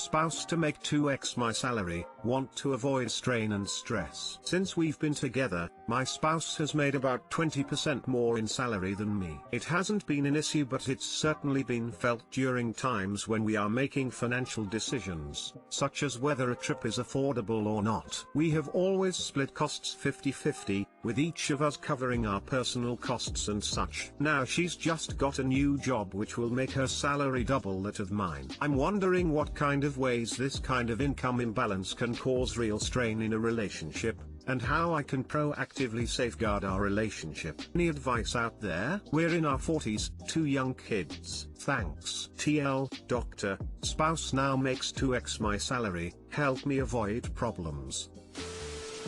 Spouse to make 2x my salary, want to avoid strain and stress. Since we've been together, my spouse has made about 20% more in salary than me. It hasn't been an issue, but it's certainly been felt during times when we are making financial decisions, such as whether a trip is affordable or not. We have always split costs 50-50, with each of us covering our personal costs and such. Now she's just got a new job which will make her salary double that of mine. I'm wondering what kind of ways this kind of income imbalance can cause real strain in a relationship, and how I can proactively safeguard our relationship. Any advice out there? We're in our 40s, 2 young kids. Thanks. TL, doctor, spouse now makes 2x my salary, help me avoid problems.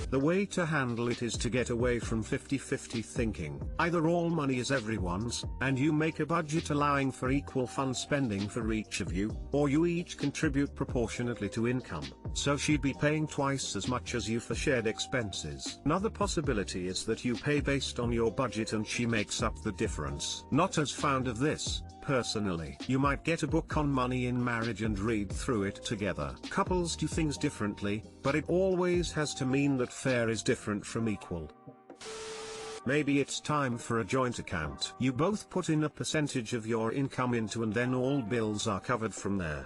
The way to handle it is to get away from 50-50 thinking. Either all money is everyone's, and you make a budget allowing for equal fun spending for each of you, or you each contribute proportionately to income, so she'd be paying twice as much as you for shared expenses. Another possibility is that you pay based on your budget and she makes up the difference. Not as fond of this, personally. You might get a book on money in marriage and read through it together. Couples do things differently, but it always has to mean that fair is different from equal. Maybe it's time for a joint account. You both put in a percentage of your income into, and then all bills are covered from there.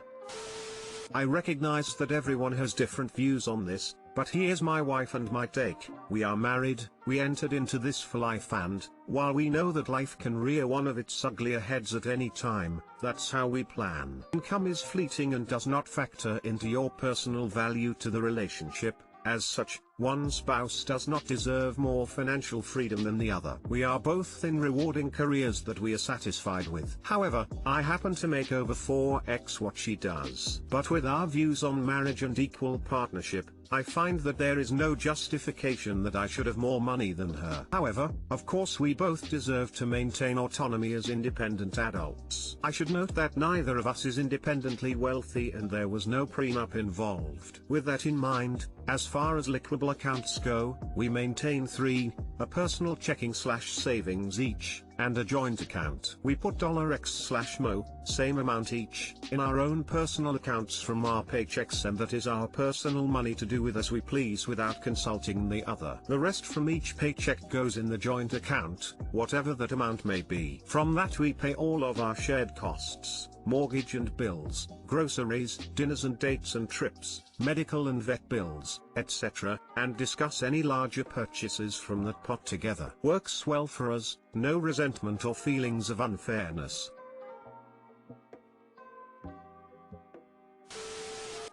I recognize that everyone has different views on this, but here's my wife and my take. We are married, we entered into this for life, and, while we know that life can rear one of its uglier heads at any time, that's how we plan. Income is fleeting and does not factor into your personal value to the relationship. As such, one spouse does not deserve more financial freedom than the other. We are both in rewarding careers that we are satisfied with. However, I happen to make over 4x what she does. But with our views on marriage and equal partnership, I find that there is no justification that I should have more money than her. However, of course we both deserve to maintain autonomy as independent adults. I should note that neither of us is independently wealthy and there was no prenup involved. With that in mind, as far as liquidable accounts go, we maintain 3, a personal checking/savings each, and a joint account. We put $X/Mo, same amount each, in our own personal accounts from our paychecks, and that is our personal money to do with as we please without consulting the other. The rest from each paycheck goes in the joint account, whatever that amount may be. From that we pay all of our shared costs, mortgage and bills, groceries, dinners and dates and trips, medical and vet bills, etc., and discuss any larger purchases from that pot together. Works well for us, no resentment or feelings of unfairness.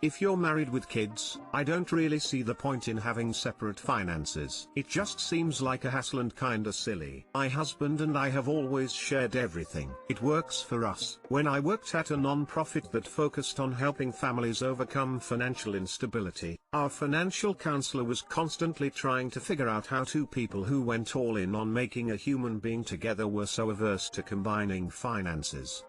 If you're married with kids, I don't really see the point in having separate finances. It just seems like a hassle and kinda silly. My husband and I have always shared everything. It works for us. When I worked at a non-profit that focused on helping families overcome financial instability, our financial counselor was constantly trying to figure out how two people who went all in on making a human being together were so averse to combining finances.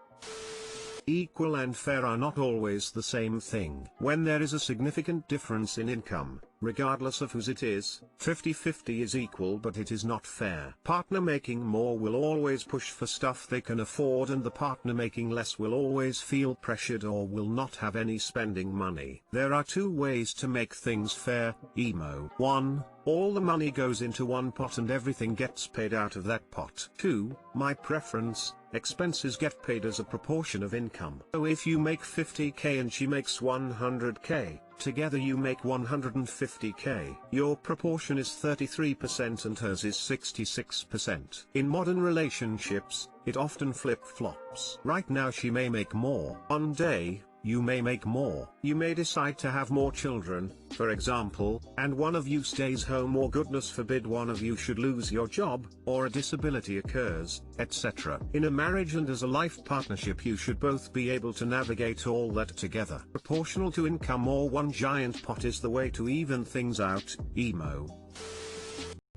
Equal and fair are not always the same thing. When there is a significant difference in income, regardless of whose it is, 50-50 is equal, but it is not fair. Partner making more will always push for stuff they can afford, and the partner making less will always feel pressured or will not have any spending money. There are 2 ways to make things fair, emo. 1. All the money goes into one pot and everything gets paid out of that pot. 2. My preference, expenses get paid as a proportion of income. So if you make 50k and she makes 100k, together you make 150k. Your proportion is 33% and hers is 66%. In modern relationships, it often flip-flops. Right now she may make more. One day, you may make more. You may decide to have more children, for example, and one of you stays home, or goodness forbid one of you should lose your job, or a disability occurs, etc. In a marriage and as a life partnership you should both be able to navigate all that together. Proportional to income or one giant pot is the way to even things out, emo.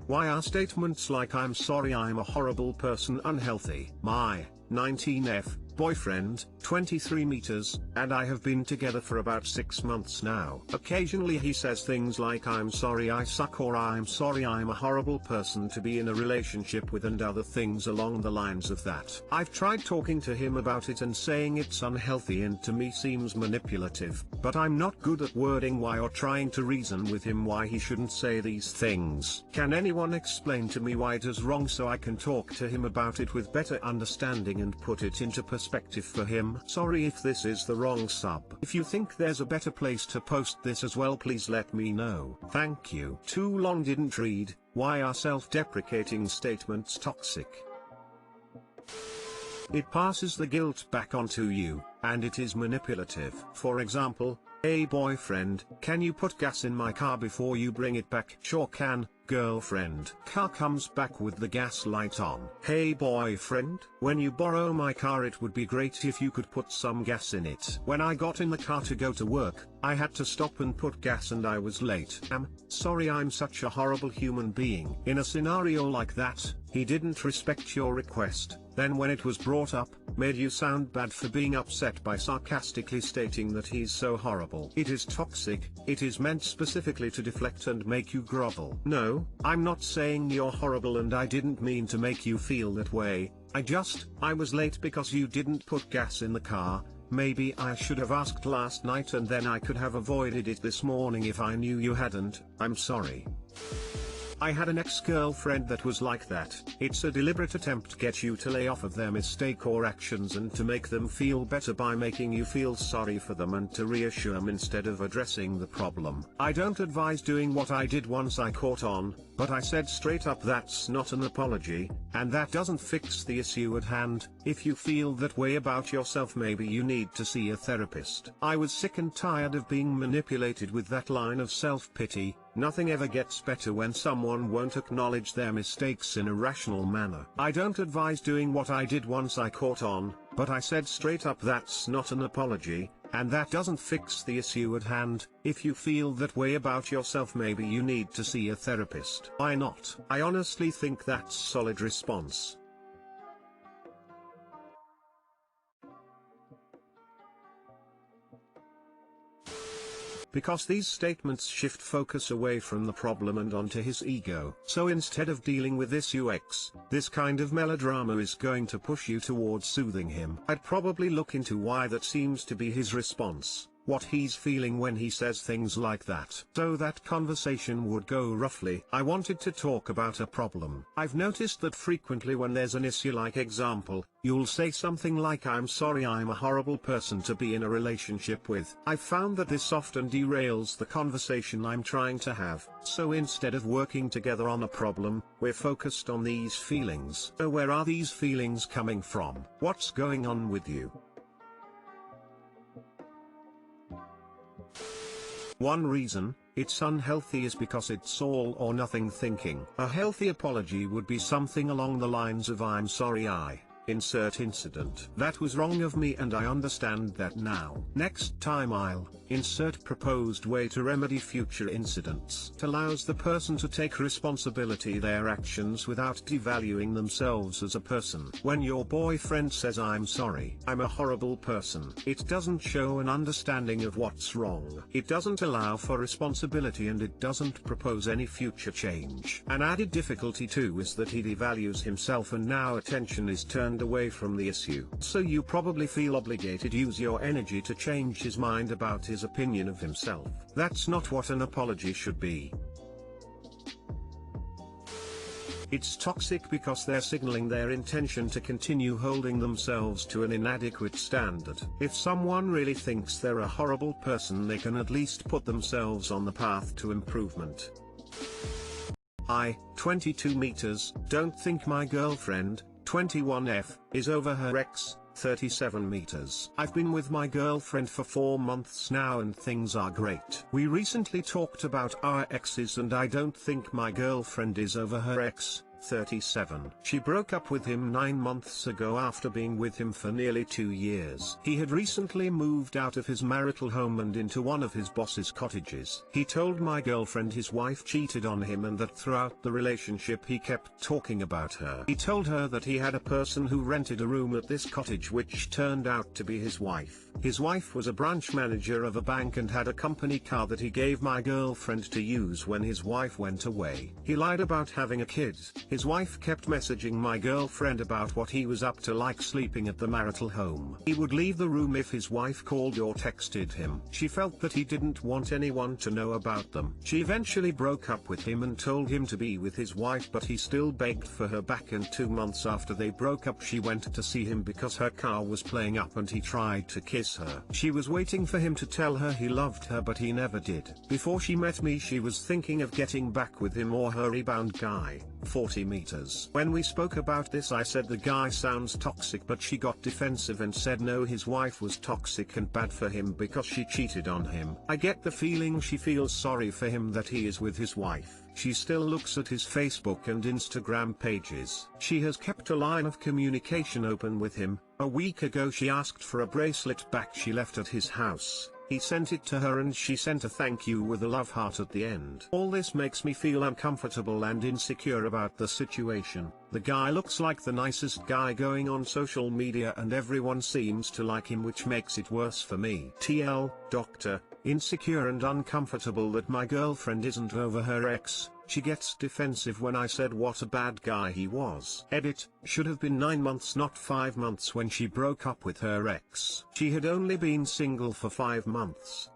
Why are statements like "I'm sorry, I'm a horrible person" unhealthy? My 19F boyfriend, 23 meters, and I have been together for about 6 months now. Occasionally he says things like I'm sorry I suck or I'm sorry I'm a horrible person to be in a relationship with and other things along the lines of that. I've tried talking to him about it and saying it's unhealthy and to me seems manipulative, but I'm not good at wording why or trying to reason with him why he shouldn't say these things. Can anyone explain to me why it is wrong so I can talk to him about it with better understanding and put it into perspective for him? Sorry if this is the wrong sub. If you think there's a better place to post this as well, please let me know. Thank you. Too long didn't read. Why are self-deprecating statements toxic? It passes the guilt back onto you, and it is manipulative. For example, hey boyfriend, can you put gas in my car before you bring it back? Sure can, girlfriend. Car comes back with the gas light on. Hey boyfriend, when you borrow my car it would be great if you could put some gas in it. When I got in the car to go to work, I had to stop and put gas and I was late. Sorry I'm such a horrible human being. In a scenario like that, he didn't respect your request, then when it was brought up, made you sound bad for being upset by sarcastically stating that he's so horrible. It is toxic, it is meant specifically to deflect and make you grovel. No, I'm not saying you're horrible and I didn't mean to make you feel that way, I was late because you didn't put gas in the car. Maybe I should have asked last night and then I could have avoided it this morning if I knew you hadn't. I'm sorry. I had an ex-girlfriend that was like that. It's a deliberate attempt to get you to lay off of their mistake or actions and to make them feel better by making you feel sorry for them and to reassure them instead of addressing the problem. I don't advise doing what I did once I caught on, but I said straight up that's not an apology, and that doesn't fix the issue at hand. If you feel that way about yourself, maybe you need to see a therapist. I was sick and tired of being manipulated with that line of self-pity. Nothing ever gets better when someone won't acknowledge their mistakes in a rational manner. I don't advise doing what I did once I caught on, but I said straight up that's not an apology, and that doesn't fix the issue at hand. If you feel that way about yourself, maybe you need to see a therapist. Why not? I honestly think that's solid response. Because these statements shift focus away from the problem and onto his ego. So instead of dealing with issue X, this kind of melodrama is going to push you towards soothing him. I'd probably look into why that seems to be his response, what he's feeling when he says things like that. So that conversation would go roughly, I wanted to talk about a problem. I've noticed that frequently when there's an issue, like example, you'll say something like I'm sorry I'm a horrible person to be in a relationship with. I've found that this often derails the conversation I'm trying to have. So instead of working together on a problem, we're focused on these feelings. So where are these feelings coming from? What's going on with you? One reason it's unhealthy is because it's all or nothing thinking. A healthy apology would be something along the lines of I'm sorry I, insert incident. That was wrong of me and I understand that now. Next time I'll, insert proposed way to remedy future incidents. It allows the person to take responsibility for their actions without devaluing themselves as a person. When your boyfriend says I'm sorry, I'm a horrible person, it doesn't show an understanding of what's wrong. It doesn't allow for responsibility and it doesn't propose any future change. An added difficulty too is that he devalues himself and now attention is turned away from the issue. So you probably feel obligated to use your energy to change his mind about his opinion of himself. That's not what an apology should be. It's toxic because they're signaling their intention to continue holding themselves to an inadequate standard. If someone really thinks they're a horrible person, they can at least put themselves on the path to improvement. I, 22 meters, don't think my girlfriend, 21F, is over her ex, 37 meters. I've been with my girlfriend for 4 months now and things are great. We recently talked about our exes and I don't think my girlfriend is over her ex, 37. She broke up with him 9 months ago after being with him for nearly 2 years. He had recently moved out of his marital home and into one of his boss's cottages. He told my girlfriend his wife cheated on him and that throughout the relationship he kept talking about her. He told her that he had a person who rented a room at this cottage which turned out to be his wife. His wife was a branch manager of a bank and had a company car that he gave my girlfriend to use when his wife went away. He lied about having a kid. His wife kept messaging my girlfriend about what he was up to, like sleeping at the marital home. He would leave the room if his wife called or texted him. She felt that he didn't want anyone to know about them. She eventually broke up with him and told him to be with his wife, but he still begged for her back, and 2 months after they broke up she went to see him because her car was playing up and he tried to kiss her. She was waiting for him to tell her he loved her, but he never did. Before she met me she was thinking of getting back with him or her rebound guy. 40 meters. When we spoke about this I said the guy sounds toxic, but she got defensive and said no, his wife was toxic and bad for him because she cheated on him. I get the feeling she feels sorry for him that he is with his wife. She still looks at his Facebook and Instagram pages. She has kept a line of communication open with him. A week ago she asked for a bracelet back she left at his house. He sent it to her and she sent a thank you with a love heart at the end. All this makes me feel uncomfortable and insecure about the situation. The guy looks like the nicest guy going on social media and everyone seems to like him, which makes it worse for me. TL, Doctor, insecure and uncomfortable that my girlfriend isn't over her ex. She gets defensive when I said what a bad guy he was. Edit, should have been 9 months not 5 months when she broke up with her ex. She had only been single for 5 months.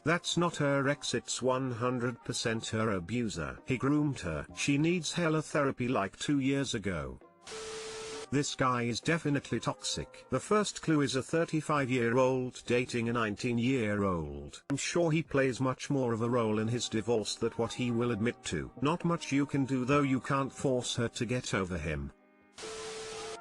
That's not her ex, it's 100% her abuser. He groomed her. She needs hella therapy like 2 years ago. This guy is definitely toxic. The first clue is a 35-year-old dating a 19-year-old. I'm sure he plays much more of a role in his divorce than what he will admit to. Not much you can do though, you can't force her to get over him.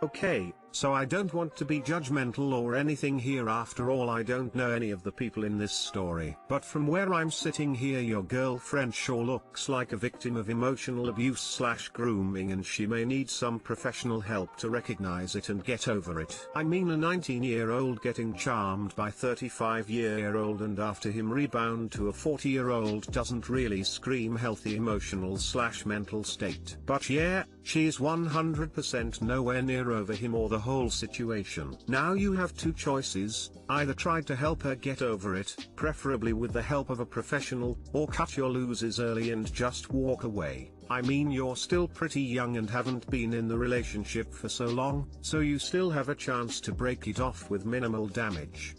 Okay, so I don't want to be judgmental or anything here, after all I don't know any of the people in this story. But from where I'm sitting here, your girlfriend sure looks like a victim of emotional abuse / grooming, and she may need some professional help to recognize it and get over it. I mean, a 19-year-old getting charmed by 35-year-old and after him rebound to a 40-year-old doesn't really scream healthy emotional / mental state. But yeah, she's 100% nowhere near over him or the whole situation. Now you have two choices: either try to help her get over it, preferably with the help of a professional, or cut your losses early and just walk away. I mean, you're still pretty young and haven't been in the relationship for so long, so you still have a chance to break it off with minimal damage.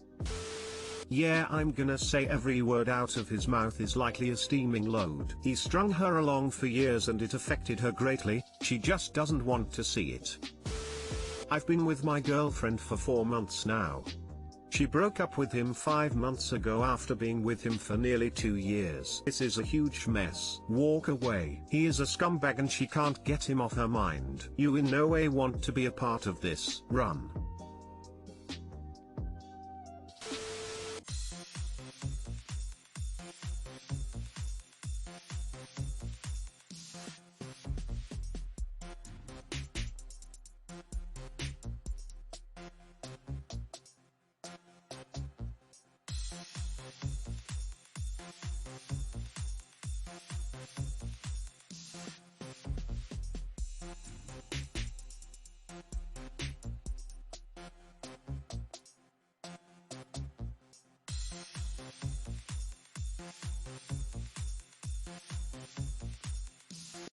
Yeah, I'm gonna say every word out of his mouth is likely a steaming load. He strung her along for years and it affected her greatly. She just doesn't want to see it. I've been with my girlfriend for 4 months now. She broke up with him 5 months ago after being with him for nearly 2 years. This is a huge mess. Walk away. He is a scumbag and she can't get him off her mind. You in no way want to be a part of this. Run.